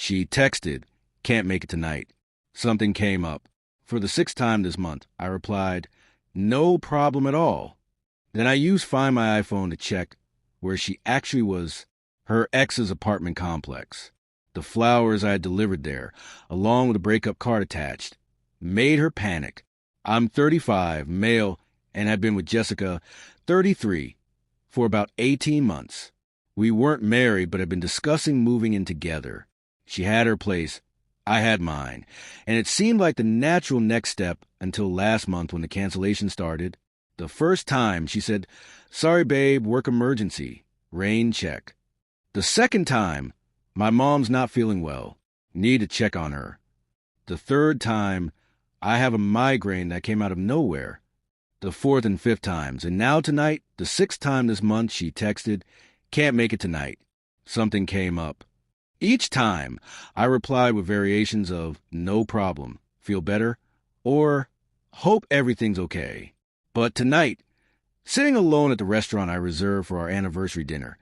She texted, "Can't make it tonight. Something came up." For the sixth time this month, I replied, "No problem at all." Then I used Find My iPhone to check where she actually was, her ex's apartment complex. The flowers I had delivered there, along with a breakup card attached, made her panic. I'm 35, male, and had been with Jessica, 33, for about 18 months. We weren't married, but had been discussing moving in together. She had her place, I had mine, and it seemed like the natural next step until last month when the cancellation started. The first time, she said, "Sorry, babe, work emergency. Rain check." The second time, "My mom's not feeling well. Need to check on her." The third time, "I have a migraine that came out of nowhere." The fourth and fifth times, and now tonight, the sixth time this month, she texted, "Can't make it tonight. Something came up." Each time, I replied with variations of "no problem, feel better," or "hope everything's okay." But tonight, sitting alone at the restaurant I reserved for our anniversary dinner,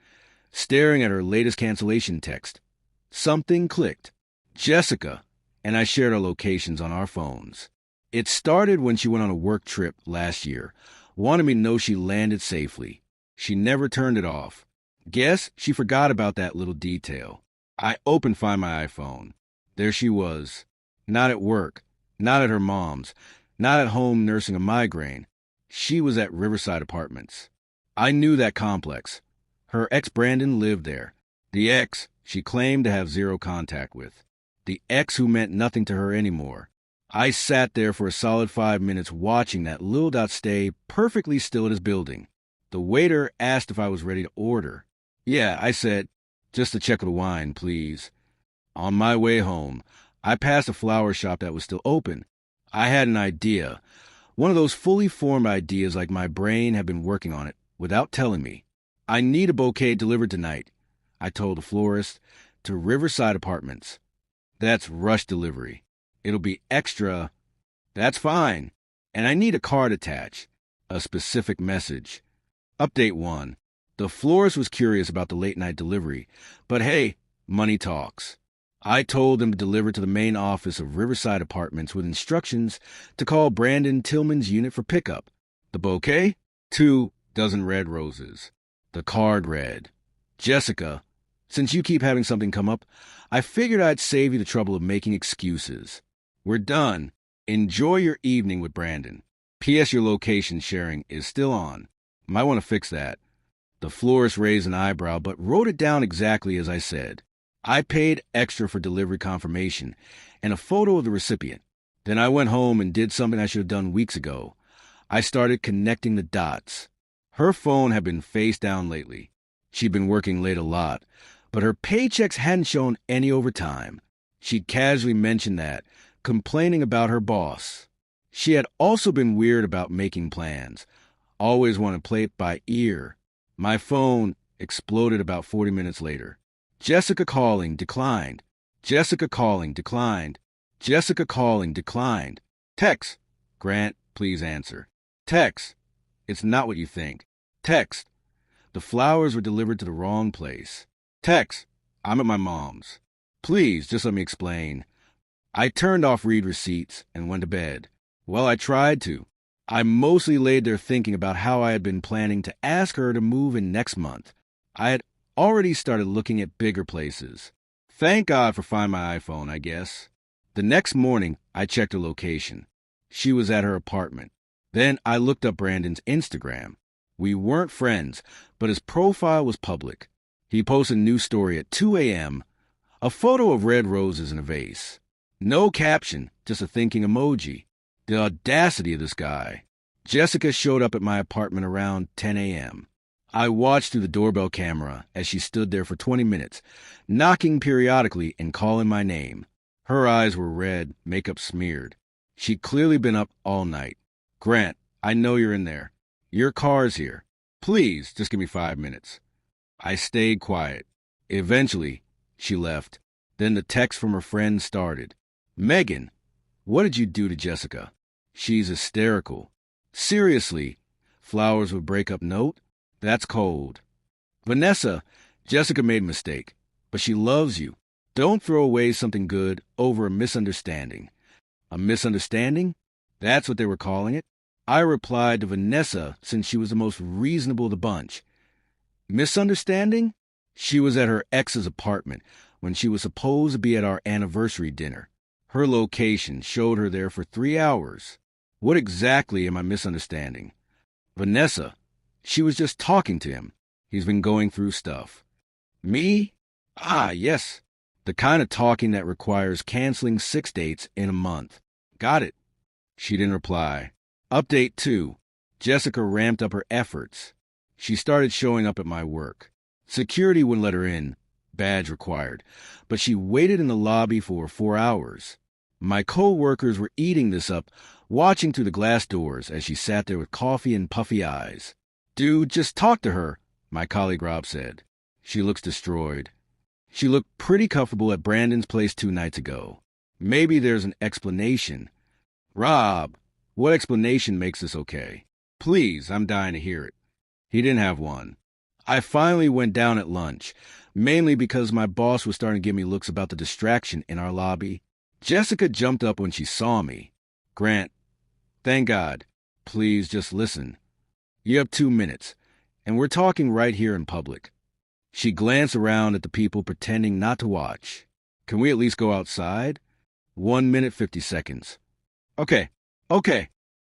staring at her latest cancellation text, something clicked. Jessica and I shared our locations on our phones. It started when she went on a work trip last year, wanted me to know she landed safely. She never turned it off. Guess she forgot about that little detail. I opened Find My iPhone. There she was. Not at work, not at her mom's, not at home nursing a migraine. She was at Riverside Apartments. I knew that complex. Her ex Brandon lived there. The ex she claimed to have zero contact with. The ex who meant nothing to her anymore. I sat there for a solid 5 minutes watching that little dot stay perfectly still at his building. The waiter asked if I was ready to order. Yeah, I said, "Just a check of the wine, please." On my way home, I passed a flower shop that was still open. I had an idea. One of those fully formed ideas like my brain had been working on it without telling me. "I need a bouquet delivered tonight," I told the florist, "to Riverside Apartments." "That's rush delivery. It'll be extra." "That's fine. And I need a card attached. A specific message." Update 1. The florist was curious about the late-night delivery, but hey, money talks. I told them to deliver to the main office of Riverside Apartments with instructions to call Brandon Tillman's unit for pickup. The bouquet? 2 dozen red roses. The card read, "Jessica, since you keep having something come up, I figured I'd save you the trouble of making excuses. We're done. Enjoy your evening with Brandon. P.S. Your location sharing is still on. Might want to fix that." The florist raised an eyebrow, but wrote it down exactly as I said. I paid extra for delivery confirmation and a photo of the recipient. Then I went home and did something I should have done weeks ago. I started connecting the dots. Her phone had been face down lately. She'd been working late a lot, but her paychecks hadn't shown any overtime. She'd casually mentioned that, complaining about her boss. She had also been weird about making plans. Always wanted to play it by ear. My phone exploded about 40 minutes later. "Jessica calling, declined. Jessica calling, declined. Jessica calling, declined. Text. Grant, please answer. Text. It's not what you think. Text. The flowers were delivered to the wrong place. Text. I'm at my mom's. Please, just let me explain." I turned off read receipts and went to bed. Well, I tried to. I mostly laid there thinking about how I had been planning to ask her to move in next month. I had already started looking at bigger places. Thank God for Find My iPhone, I guess. The next morning, I checked her location. She was at her apartment. Then I looked up Brandon's Instagram. We weren't friends, but his profile was public. He posted a new story at 2 a.m., a photo of red roses in a vase. No caption, just a thinking emoji. The audacity of this guy. Jessica showed up at my apartment around 10 a.m. I watched through the doorbell camera as she stood there for 20 minutes, knocking periodically and calling my name. Her eyes were red, makeup smeared. She'd clearly been up all night. "Grant, I know you're in there. Your car's here. Please, just give me 5 minutes." I stayed quiet. Eventually, she left. Then the text from her friend started. "Megan, what did you do to Jessica? She's hysterical. Seriously, flowers with breakup note? That's cold. Vanessa, Jessica made a mistake, but she loves you. Don't throw away something good over a misunderstanding. A misunderstanding? That's what they were calling it. I replied to Vanessa since she was the most reasonable of the bunch. Misunderstanding? She was at her ex's apartment when she was supposed to be at our anniversary dinner. Her location showed her there for 3 hours. What exactly am I misunderstanding? Vanessa. She was just talking to him. He's been going through stuff. Me? Ah, yes. The kind of talking that requires canceling 6 dates in a month. Got it. She didn't reply. Update 2. Jessica ramped up her efforts. She started showing up at my work. Security wouldn't let her in. Badge required. But she waited in the lobby for 4 hours. My co-workers were eating this up, watching through the glass doors as she sat there with coffee and puffy eyes. Dude, just talk to her, my colleague Rob said. She looks destroyed. She looked pretty comfortable at Brandon's place 2 nights ago. Maybe there's an explanation. Rob, what explanation makes this okay? Please, I'm dying to hear it. He didn't have one. I finally went down at lunch, mainly because my boss was starting to give me looks about the distraction in our lobby. Jessica jumped up when she saw me. Grant, thank God. Please just listen. You have 2 minutes, and we're talking right here in public. She glanced around at the people pretending not to watch. Can we at least go outside? 1 minute, 50 seconds. Okay.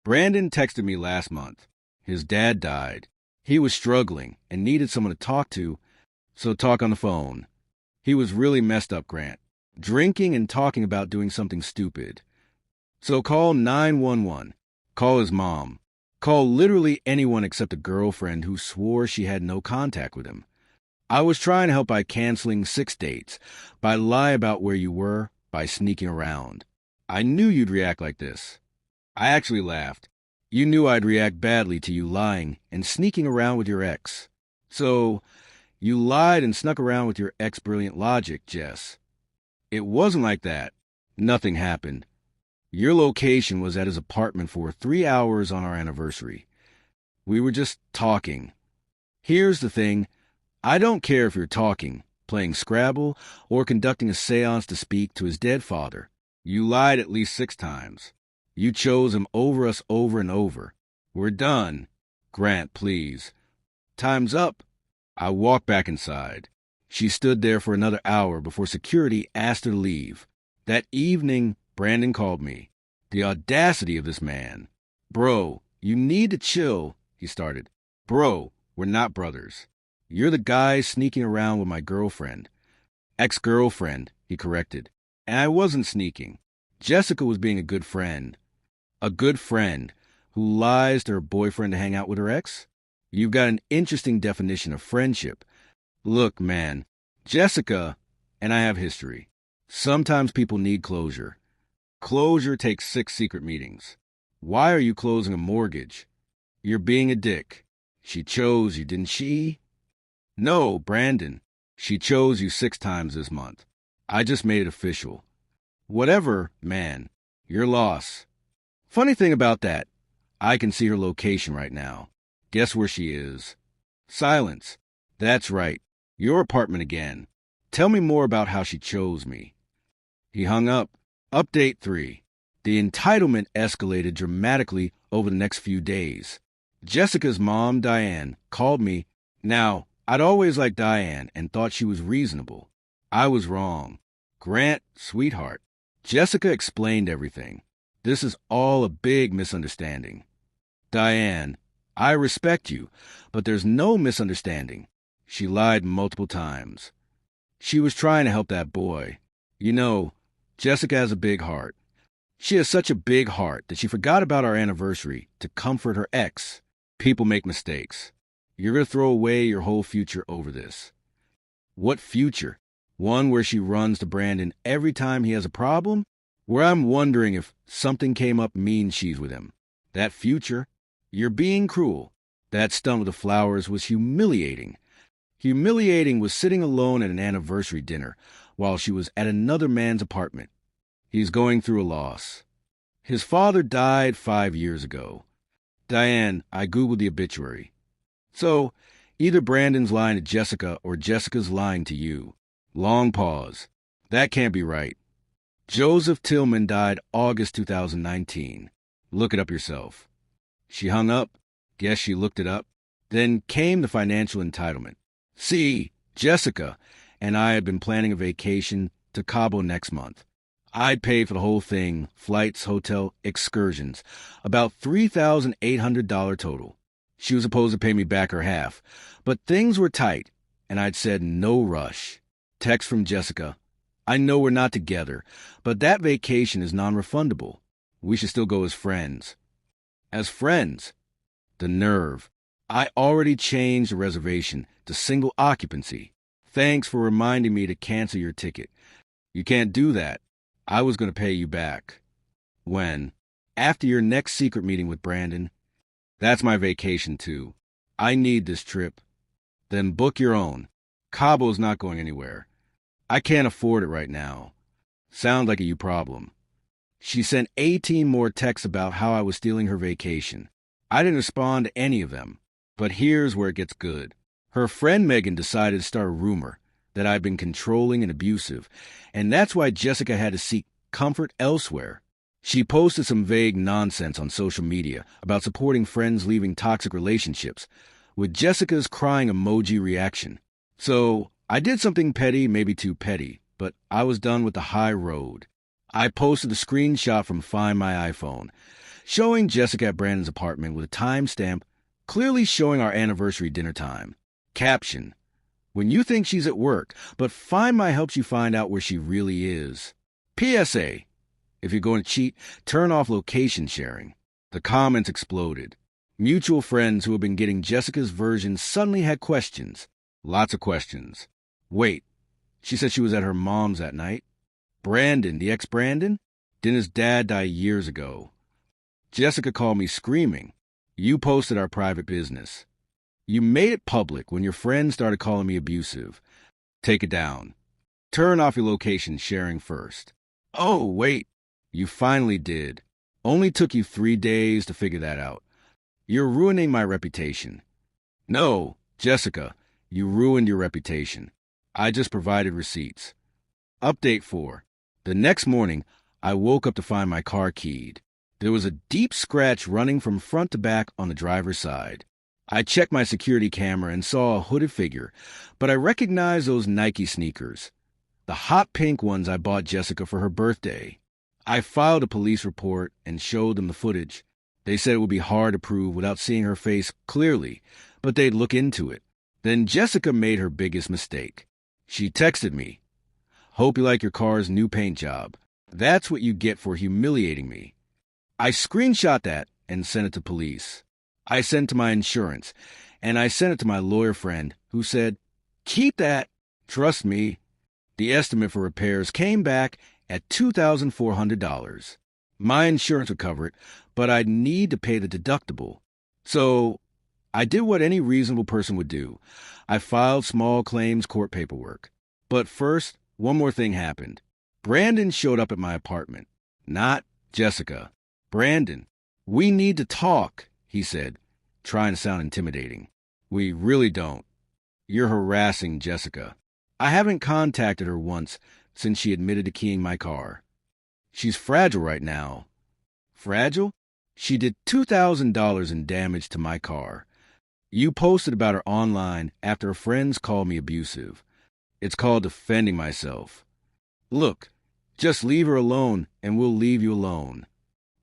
Brandon texted me last month. His dad died. He was struggling and needed someone to talk to, so talk on the phone. He was really messed up, Grant. Drinking and talking about doing something stupid. So call 911. Call his mom. Call literally anyone except a girlfriend who swore she had no contact with him. I was trying to help by canceling 6 dates, by lie about where you were, by sneaking around. I knew you'd react like this. I actually laughed. You knew I'd react badly to you lying and sneaking around with your ex. So, you lied and snuck around with your ex brilliant logic, Jess. It wasn't like that. Nothing happened. Your location was at his apartment for 3 hours on our anniversary. We were just talking. Here's the thing. I don't care if you're talking, playing Scrabble, or conducting a seance to speak to his dead father. You lied at least 6 times. You chose him over us over and over. We're done. Grant, please. Time's up. I walked back inside. She stood there for another hour before security asked her to leave. That evening, Brandon called me. The audacity of this man. Bro, you need to chill, he started. Bro, we're not brothers. You're the guy sneaking around with my girlfriend. Ex-girlfriend, he corrected. And I wasn't sneaking. Jessica was being a good friend. A good friend who lies to her boyfriend to hang out with her ex? You've got an interesting definition of friendship. Look, man, Jessica and I have history. Sometimes people need closure. Closure takes 6 secret meetings. Why are you closing a mortgage? You're being a dick. She chose you, didn't she? No, Brandon. She chose you 6 times this month. I just made it official. Whatever, man. Your loss. Funny thing about that, I can see her location right now. Guess where she is? Silence. That's right. Your apartment again. Tell me more about how she chose me. He hung up. Update 3. The entitlement escalated dramatically over the next few days. Jessica's mom, Diane, called me. Now, I'd always liked Diane and thought she was reasonable. I was wrong. Grant, sweetheart. Jessica explained everything. This is all a big misunderstanding. Diane, I respect you, but there's no misunderstanding. She lied multiple times. She was trying to help that boy. You know, Jessica has a big heart. She has such a big heart that she forgot about our anniversary to comfort her ex. People make mistakes. You're going to throw away your whole future over this. What future? One where she runs to Brandon every time he has a problem? Where I'm wondering if something came up means she's with him. That future? You're being cruel. That stunt with the flowers was humiliating. Humiliating was sitting alone at an anniversary dinner while she was at another man's apartment. He's going through a loss. His father died 5 years ago. Diane, I Googled the obituary. So, either Brandon's lying to Jessica or Jessica's lying to you. Long pause. That can't be right. Joseph Tillman died August 2019. Look it up yourself. She hung up. Guess she looked it up. Then came the financial entitlement. See, Jessica and I had been planning a vacation to Cabo next month. I'd paid for the whole thing, flights, hotel, excursions, about $3,800 total. She was supposed to pay me back her half, but things were tight, and I'd said no rush. Text from Jessica. I know we're not together, but that vacation is non-refundable. We should still go as friends. As friends? The nerve. I already changed the reservation to single occupancy. Thanks for reminding me to cancel your ticket. You can't do that. I was going to pay you back. When? After your next secret meeting with Brandon. That's my vacation, too. I need this trip. Then book your own. Cabo's not going anywhere. I can't afford it right now. Sounds like a you problem. She sent 18 more texts about how I was stealing her vacation. I didn't respond to any of them. But here's where it gets good. Her friend Megan decided to start a rumor that I'd been controlling and abusive, and that's why Jessica had to seek comfort elsewhere. She posted some vague nonsense on social media about supporting friends leaving toxic relationships, with Jessica's crying emoji reaction. So I did something petty, maybe too petty, but I was done with the high road. I posted a screenshot from Find My iPhone, showing Jessica at Brandon's apartment with a timestamp clearly showing our anniversary dinner time. Caption: when you think she's at work, but Find My helps you find out where she really is. PSA: if you're going to cheat, turn off location sharing. The comments exploded. Mutual friends who have been getting Jessica's version suddenly had questions. Lots of questions. Wait, she said she was at her mom's that night? Brandon, the ex-Brandon? Didn't his dad die years ago? Jessica called me screaming. You posted our private business. You made it public when your friends started calling me abusive. Take it down. Turn off your location sharing first. Oh, wait. You finally did. Only took you 3 days to figure that out. You're ruining my reputation. No, Jessica, you ruined your reputation. I just provided receipts. Update 4. The next morning, I woke up to find my car keyed. There was a deep scratch running from front to back on the driver's side. I checked my security camera and saw a hooded figure, but I recognized those Nike sneakers, the hot pink ones I bought Jessica for her birthday. I filed a police report and showed them the footage. They said it would be hard to prove without seeing her face clearly, but they'd look into it. Then Jessica made her biggest mistake. She texted me, "Hope you like your car's new paint job. That's what you get for humiliating me." I screenshot that and sent it to police. I sent it to my insurance, and I sent it to my lawyer friend, who said, "Keep that. Trust me." The estimate for repairs came back at $2,400. My insurance would cover it, but I'd need to pay the deductible. So I did what any reasonable person would do. I filed small claims court paperwork. But first, one more thing happened. Brandon showed up at my apartment. Not Jessica. "Brandon, we need to talk," he said, trying to sound intimidating. "We really don't. You're harassing Jessica." I haven't contacted her once since she admitted to keying my car. She's fragile right now. Fragile? She did $2,000 in damage to my car. You posted about her online after her friends called me abusive. It's called defending myself. Look, just leave her alone and we'll leave you alone.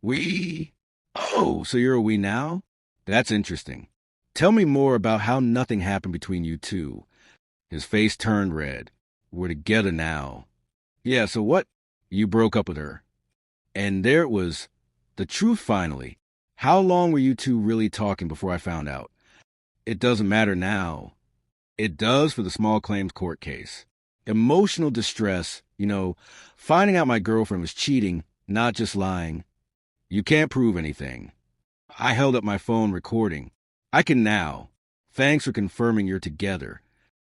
We? Oh, so you're a we now? That's interesting. Tell me more about how nothing happened between you two. His face turned red. We're together now. Yeah, so what? You broke up with her. And there it was. The truth finally. How long were you two really talking before I found out? It doesn't matter now. It does for the small claims court case. Emotional distress, finding out my girlfriend was cheating, not just lying. You can't prove anything. I held up my phone recording. I can now. Thanks for confirming you're together.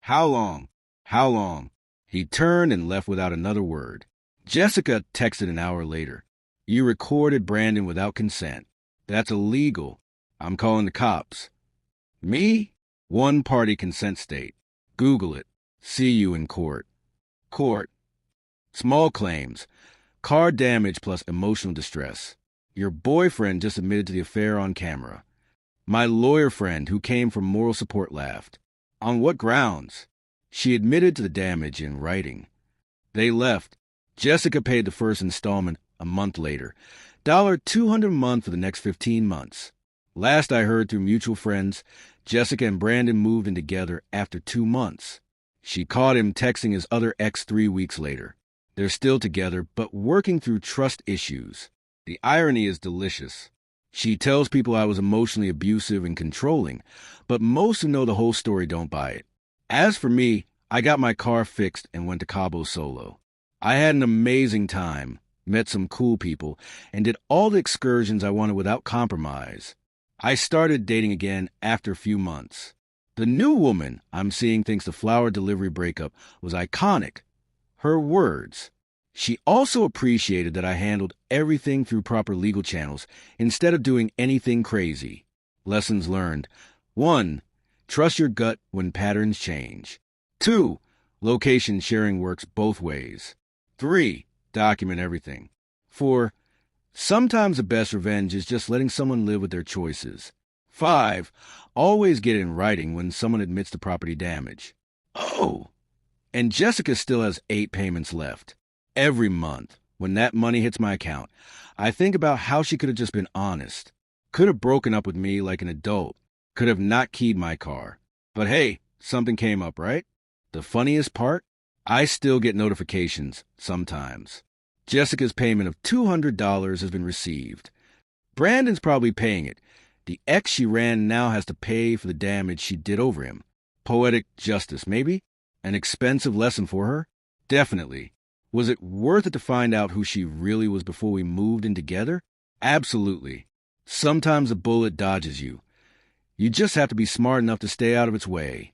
How long? How long? He turned and left without another word. Jessica texted an hour later. You recorded Brandon without consent. That's illegal. I'm calling the cops. Me? One-party consent state. Google it. See you in court. Court. Small claims, car damage plus emotional distress. Your boyfriend just admitted to the affair on camera. My lawyer friend who came from moral support laughed. On what grounds? She admitted to the damage in writing. They left. Jessica paid the first installment a month later. $200 a month for the next 15 months. Last I heard through mutual friends, Jessica and Brandon moved in together after 2 months. She caught him texting his other ex 3 weeks later. They're still together, but working through trust issues. The irony is delicious. She tells people I was emotionally abusive and controlling, but most who know the whole story don't buy it. As for me, I got my car fixed and went to Cabo solo. I had an amazing time, met some cool people, and did all the excursions I wanted without compromise. I started dating again after a few months. The new woman I'm seeing thinks the flower delivery breakup was iconic. Her words. She also appreciated that I handled everything through proper legal channels instead of doing anything crazy. Lessons learned. 1. Trust your gut when patterns change. 2. Location sharing works both ways. 3. Document everything. 4. Sometimes the best revenge is just letting someone live with their choices. 5. Always get it in writing when someone admits to property damage. Oh! And Jessica still has 8 payments left. Every month, when that money hits my account, I think about how she could have just been honest. Could have broken up with me like an adult. Could have not keyed my car. But hey, something came up, right? The funniest part? I still get notifications, sometimes. Jessica's payment of $200 has been received. Brandon's probably paying it. The ex she ran now has to pay for the damage she did over him. Poetic justice, maybe? An expensive lesson for her? Definitely. Was it worth it to find out who she really was before we moved in together? Absolutely. Sometimes a bullet dodges you. You just have to be smart enough to stay out of its way.